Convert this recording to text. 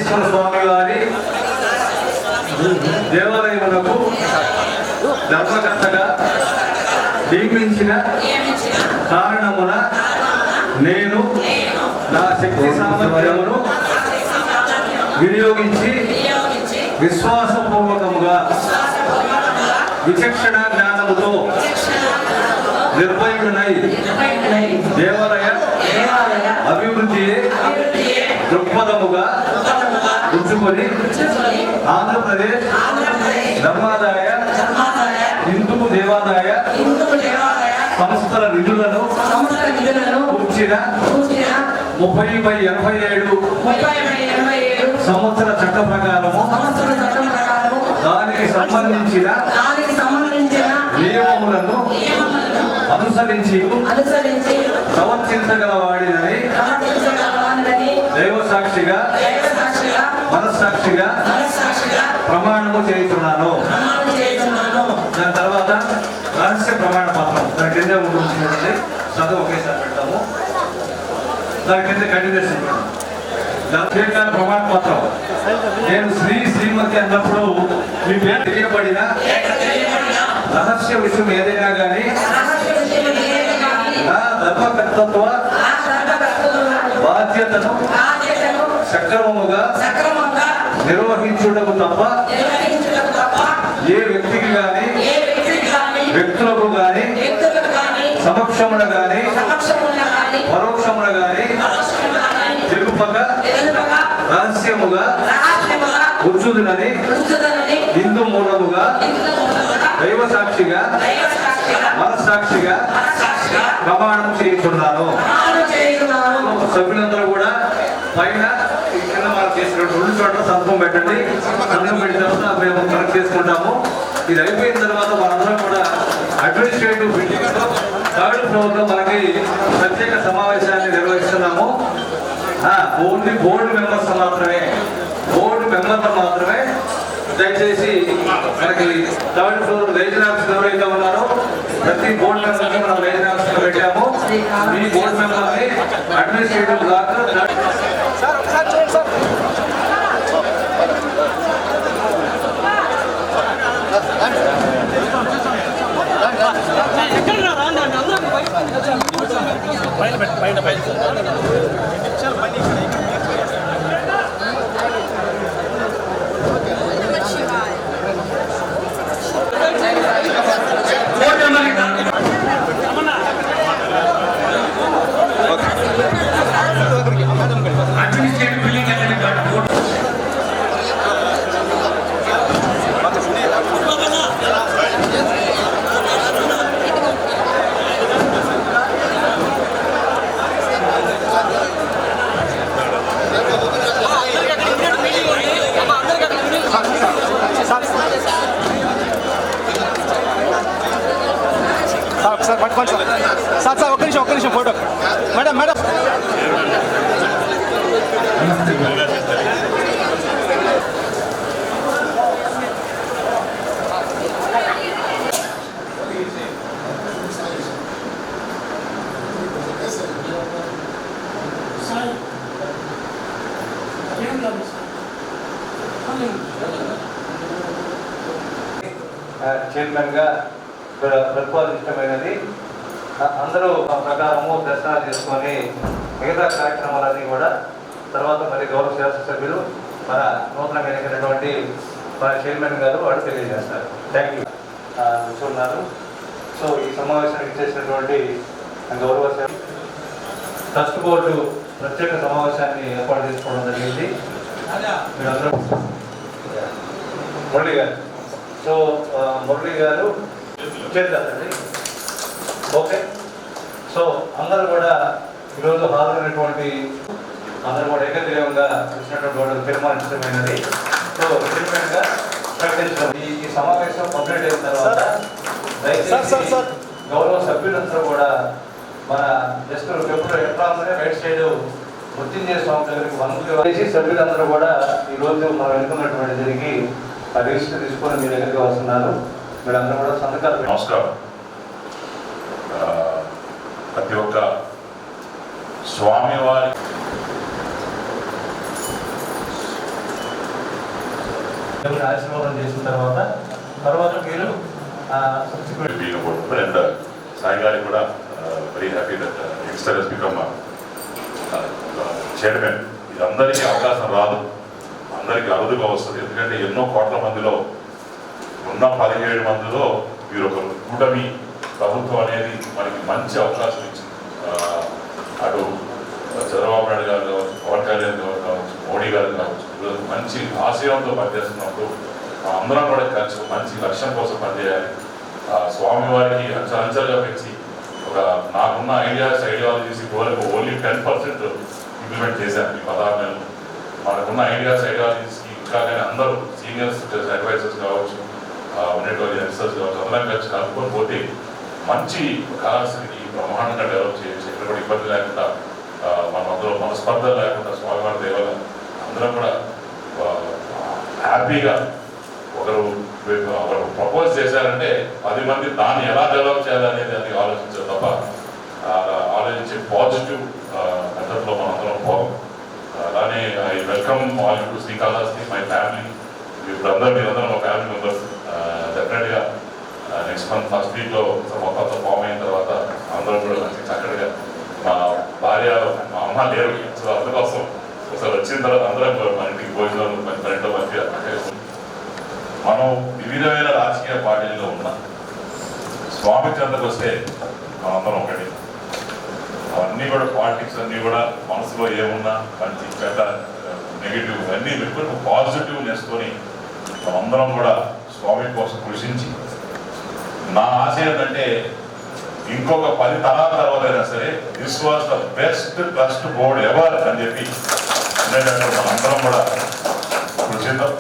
రాజరాజేశ్వర స్వామి వారి దేవాలయములకు ధర్మకర్తగా నియమించిన కారణమున నేను నా శక్తి సామర్థ్యమును వినియోగించి విశ్వాసపూర్వకముగా విచక్షణ జ్ఞానముతో నిర్భయుడనై దేవాలయ అభివృద్ధి దృక్పథముగా ఉంచుకొని ఆంధ్రప్రదేశ్ ధర్మాదాయ హిందూ దేవాదాయ సంస్థల నిధులను కూర్చిన 30/87 సంవత్సర చట్ట ప్రకారము దానికి సంబంధించిన నియమములను అనుసరించి ప్రవర్తించగలవాడినని దైవ సాక్షిగా మనస్సాక్షిగా ప్రమాణము చేస్తున్నాను. దాని తర్వాత రహస్య ప్రమాణ పత్రం దాని కింద ఉంటుంది. చదువు ఒకేసారి పెడతాము. దాని కింద కంటిన్యూషన్ ప్రమాణ పత్రం. నేను శ్రీమతి అన్నప్పుడు మీ పేరు తెలియబడిన రహస్య విషయం ఏదైనా కానీ నా ధర్మకర్తత్వ బాధ్యతను సక్రమముగా నిర్వహించుటకు తప్ప ఏ వ్యక్తికి కానీ వ్యక్తులకు కానీ సమక్షమున కానీ పరోక్షమున కానీ తెలుపక రహస్యముగా ఉంచుదునని హిందూ మూలముగా దైవ సాక్షిగా మనస్సాక్షిగా ప్రమాణం చేస్తున్నాను. సభ్యులందరూ కూడా పైన కింద మనం చేసినట్టు 2 చోట్ల సంతకం పెట్టండి. సంతకం పెట్టిన తర్వాత మేము కనెక్ట్ చేసుకుంటాము. ఇది అయిపోయిన తర్వాత మనందరం కూడా అడ్మినిస్ట్రేటివ్ బిల్డింగ్ లో 3rd ఫ్లోర్ లో మనకి ప్రత్యేక సమావేశాన్ని నిర్వహిస్తున్నాము. ఓన్లీ బోర్డు మెంబర్స్ మాత్రమే దయచేసి మనకి 3rd ఫ్లోర్ రీజనల్ ఆఫీస్ ఎవరైతే ఉన్నారో ప్రతి బోర్డు మెంబర్ని మనం రీజనల్ ఆఫీస్ లో పెట్టాము. ఈ బోర్డు మెంబర్ని అడ్మినిస్ట్రేటివ్ బ్లాక్ సార్ పట్టుకోండి సార్. సార్ ఒక్క నిమిషం ఫోటో. మేడం చైర్మన్ గా ప్రతిపాదించమైనది. అందరూ ప్రకారము దర్శనాలు చేసుకొని మిగతా కార్యక్రమాలన్నీ కూడా తర్వాత మరి గౌరవ శాసనసభ్యులు మన నూతనంగా ఎన్నికైనటువంటి మన చైర్మన్ గారు వాడు తెలియజేస్తారు. థ్యాంక్ యూ చూస్తున్నారు. సో ఈ సమావేశానికి చేసినటువంటి గౌరవ ట్రస్ట్ బోర్డు ప్రత్యేక సమావేశాన్ని ఏర్పాటు చేసుకోవడం జరిగింది. మీరందరూ మురళి గారు. సో మురళి గారు చేద్దామండి. ఓకే. సో అందరూ కూడా ఈరోజు హాజరైనటువంటి అందరూ కూడా ఏకగ్రీవంగా ఇచ్చినటువంటి తీర్మానించడమైనది. సో తీర్మానంగా ప్రకటించడం. ఈ సమావేశం కంప్లీట్ అయిన తర్వాత దయచేసి గౌరవ సభ్యులందరూ కూడా మన జస్ట్ ఎప్పుడు ఎట్లా రైట్ సైడ్ మృత్యుంజయ స్వామి దగ్గరికి 1 సభ్యులందరూ కూడా ఈరోజు మనం ఎన్నుకున్నటువంటి జరిగి ఆ రిజిస్టర్ తీసుకొని మీ దగ్గరికి వస్తున్నారు. మీరందరూ కూడా సంతకాలు. నమస్కారం. ప్రతి ఒక్క స్వామివారి దేవుని ఆశీర్వాదం చేసిన తర్వాత మీరు being about and Sai Gari kuda very happy that youngster has become chairman. ఇది అందరికీ అవకాశం రాదు, అందరికీ అరుదుగా వస్తుంది. ఎందుకంటే ఎన్నో కోట్ల మందిలో ఉన్న 17 మందిలో మీరు ఒక కూటమి ప్రభుత్వం అనేది మనకి మంచి అవకాశం ఇచ్చింది. అటు చంద్రబాబు నాయుడు గారు కావచ్చు, పవన్ కళ్యాణ్ గారు కావచ్చు, మోడీ గారు కావచ్చు, మంచి ఆశయంతో పనిచేస్తున్నప్పుడు అందరం కూడా కలిసి మంచి లక్ష్యం కోసం పనిచేయాలి. స్వామివారికి అంచెలంచెలుగా పెంచి ఒక నాకున్న ఐడియాలజీస్ వరకు ఓన్లీ 10% ఇంప్లిమెంట్ చేశాను ఈ 16 నెలలు. మనకున్న ఐడియాలజీస్కి ఇంకా కానీ అందరూ సీనియర్స్ అడ్వైజర్స్ కావచ్చు, ఉన్నటువంటి యంగ్స్టర్స్ కావచ్చు, అందరం కలిసి కలుపుకొని పోతే మంచి కళాశాలకి బ్రహ్మాండంగా డెవలప్ చేయొచ్చు. ఎక్కడ కూడా ఇబ్బంది లేకుండా మనం అందులో మనస్పర్ధలు లేకుండా స్వామివారి దేవాల అందరం కూడా హ్యాపీగా ఒకరు ప్రపోజ్ చేశారంటే 10 మంది దాన్ని ఎలా డెవలప్ చేయాలనేది అది ఆలోచించారు తప్ప ఆలోచించే పాజిటివ్ మెథడ్లో మనం అందరం పోవం. అలానే I welcome all to Srikalahasti, my family. ఇప్పుడు మీరందరూ మా ఫ్యామిలీ మెంబర్స్. డెఫినెట్గా నెక్స్ట్ మంత్ ఫస్ట్ వీక్లో మొత్తం ఫామ్ అయిన తర్వాత అందరం కూడా మంచి చక్కగా మా భార్య మా అమ్మ లేరు, సో అందుకోసం అసలు వచ్చిన తర్వాత అందరం మన ఇంటికి భోజనాలు మంచి రెండో మంచిగా మనం వివిధమైన రాజకీయ పార్టీల్లో ఉన్న స్వామి చెంతకు వస్తే మనందరం ఒకటి. అవన్నీ కూడా పాలిటిక్స్ అన్నీ కూడా మనసులో ఏమున్నా మంచి చెడ్డ నెగిటివ్ అన్నీ పెట్టుకుని పాజిటివ్ నేర్చుకొని మనందరం కూడా స్వామి కోసం కృషించి నా ఆశ ఏంటంటే ఇంకొక 10 తరాల తర్వాత అయినా సరే this was the best trust board ever అని చెప్పి మనందరం కూడా కృషిద్దాం.